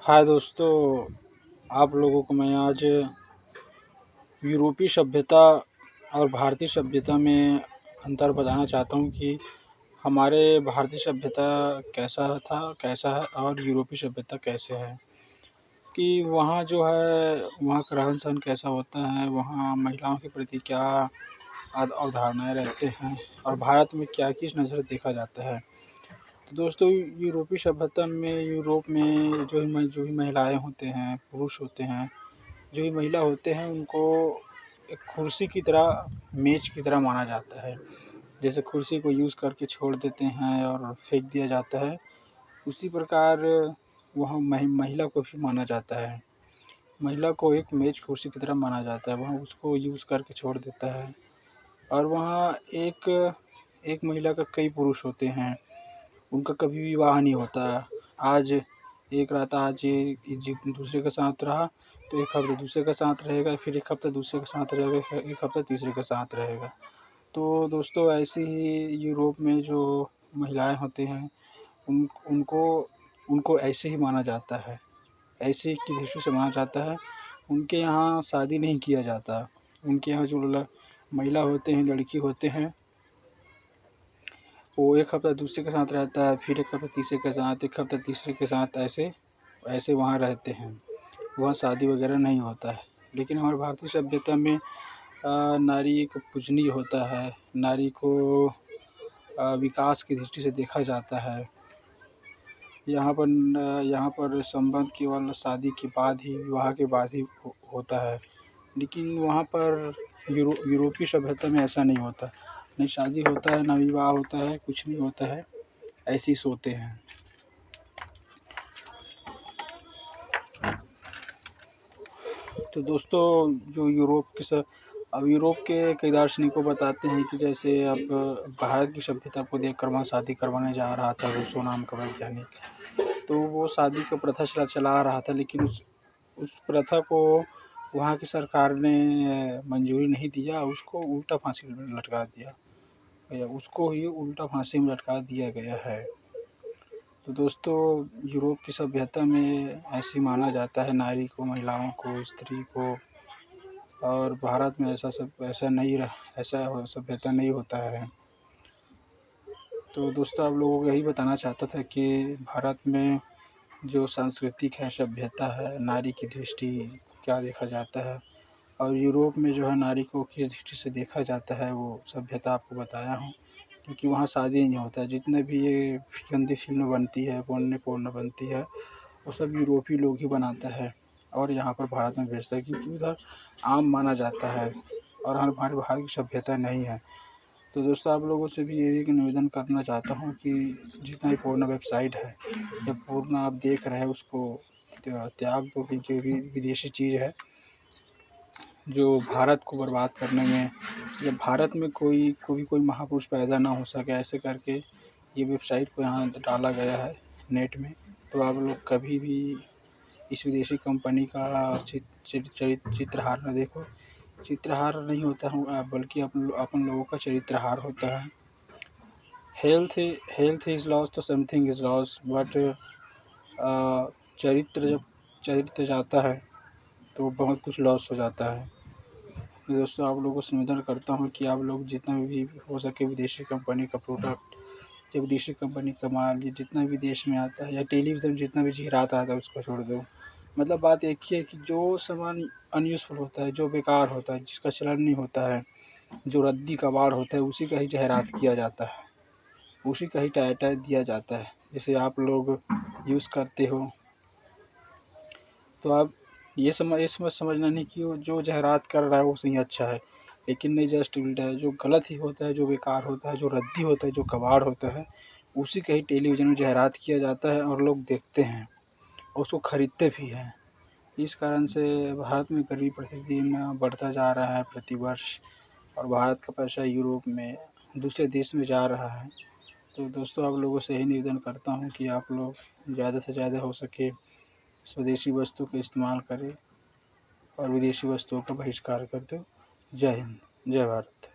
हाय दोस्तों, आप लोगों को मैं आज यूरोपीय सभ्यता और भारतीय सभ्यता में अंतर बताना चाहता हूँ कि हमारे भारतीय सभ्यता कैसा है और यूरोपीय सभ्यता कैसे है। कि वहाँ जो है वहाँ का रहन सहन कैसा होता है, वहाँ महिलाओं के प्रति क्या अवधारणाएँ रहते हैं और भारत में क्या किस नज़र से देखा जाता है। तो दोस्तों, यूरोपीय सभ्यता में यूरोप में जो भी महिलाएँ होते हैं, पुरुष होते हैं, जो भी महिला होते हैं, उनको एक कुर्सी की तरह, मेज़ की तरह माना जाता है। जैसे कुर्सी को यूज़ करके छोड़ देते हैं और फेंक दिया जाता है, उसी प्रकार वहाँ महिला को भी माना जाता है। महिला को एक मेज़ कुर्सी की तरह माना जाता है, वहाँ उसको यूज़ करके छोड़ देता है। और वहाँ एक एक महिला का कई पुरुष होते हैं, उनका कभी विवाह नहीं होता। आज एक रहता, आज ये दूसरे के साथ रहा तो एक हफ्ते दूसरे के साथ रहेगा, फिर एक हफ्ता दूसरे के साथ रहेगा, एक हफ्ता तीसरे के साथ रहेगा। तो दोस्तों, ऐसे ही यूरोप में जो महिलाएं होते हैं, उनको उनको ऐसे ही माना जाता है, ऐसे ही की दृष्टि से माना जाता है। उनके यहाँ शादी नहीं किया जाता। उनके यहाँ जो महिला होते हैं, लड़की होते हैं, वो एक हफ्ता दूसरे के साथ रहता है, फिर एक हफ्ता तीसरे के साथ, एक हफ्ता तीसरे के साथ, ऐसे ऐसे वहाँ रहते हैं। वहाँ शादी वगैरह नहीं होता है। लेकिन हमारे भारतीय सभ्यता में नारी एक पूजनीय होता है। नारी को विकास की दृष्टि से देखा जाता है। यहाँ पर संबंध केवल शादी के बाद ही, विवाह के बाद ही होता है। लेकिन वहाँ पर यूरोपीय सभ्यता में ऐसा नहीं होता। नहीं शादी होता है, ना विवाह होता है, कुछ नहीं होता है, ऐसे ही सोते हैं। तो दोस्तों, जो अब यूरोप के कई दार्शनिकों बताते हैं कि जैसे अब भारत की सभ्यता को देखकर वहाँ शादी करवाने जा रहा था रूसो नाम का वैज्ञानिक, तो वो शादी का प्रथा चला रहा था। लेकिन उस प्रथा को वहाँ की सरकार ने मंजूरी नहीं दिया, उसको उल्टा फांसी में लटका दिया गया, उसको ही उल्टा फांसी में लटका दिया गया है। तो दोस्तों, यूरोप की सभ्यता में ऐसे माना जाता है नारी को, महिलाओं को, स्त्री को। और भारत में ऐसा सभ्यता नहीं होता है। तो दोस्तों, आप लोगों को यही बताना चाहता था कि भारत में जो सांस्कृतिक है, सभ्यता है, नारी की दृष्टि क्या देखा जाता है, और यूरोप में जो है नारी को किस दृष्टि से देखा जाता है, वो सभ्यता आपको बताया हूँ। क्योंकि वहाँ शादी नहीं होता है। जितने भी ये गंदी फिल्म बनती है, पोर्न बनती है, वो सब यूरोपीय लोग ही बनाता है और यहाँ पर भारत में भेजता है, क्योंकि उधर आम माना जाता है और हमारे भारत की सभ्यता नहीं है। तो दोस्तों, आप लोगों से भी यही एक निवेदन करना चाहता हूँ कि जितना भी पोर्न वेबसाइट है, जब पोर्न आप देख रहे हैं, उसको त्याग दो। कि जो भी विदेशी चीज़ है जो भारत को बर्बाद करने में, या भारत में कोई महापुरुष पैदा ना हो सके, ऐसे करके ये वेबसाइट को यहाँ डाला गया है नेट में। तो आप लोग कभी भी इस विदेशी कंपनी का चित्रहार न देखो। चित्रहार नहीं होता है, बल्कि अपन लोगों का चरित्रहार होता है। हेल्थ इज़ लॉस तो समथिंग इज़ लॉस, बट चरित्र जाता है तो बहुत कुछ लॉस हो जाता है। तो दोस्तों, आप लोगों से निवेदन करता हूँ कि आप लोग जितना भी हो सके विदेशी कंपनी का प्रोडक्ट या विदेशी कंपनी का माल, ये जितना भी देश में आता है, या टेलीविज़न जितना भी जाहिरात आता है, उसको छोड़ दो। मतलब बात एक ही है कि जो सामान अनयूज़फुल होता है, जो बेकार होता है, जिसका चलन नहीं होता है, जो रद्दी कबाड़ होता है, उसी का ही जाहिरात किया जाता है, उसी का ही टैग दिया जाता है। जैसे आप लोग यूज़ करते हो, तो आप ये समझना नहीं कि वो जो जाहिरात कर रहा है वो सही अच्छा है। लेकिन नहीं, जस्ट उल्टा है। जो गलत ही होता है, जो बेकार होता है, जो रद्दी होता है, जो कबाड़ होता है, उसी का ही टेलीविज़न में जाहिरात किया जाता है और लोग देखते हैं और उसको खरीदते भी हैं। इस कारण से भारत में गरीबी प्रतिदिन बढ़ता जा रहा है प्रतिवर्ष, और भारत का पैसा यूरोप में, दूसरे देश में जा रहा है। तो दोस्तों, आप लोगों से यही निवेदन करता हूँ कि आप लोग ज़्यादा से ज़्यादा हो सके स्वदेशी वस्तु का इस्तेमाल करें और विदेशी वस्तुओं का बहिष्कार कर दो। जय हिंद, जय भारत।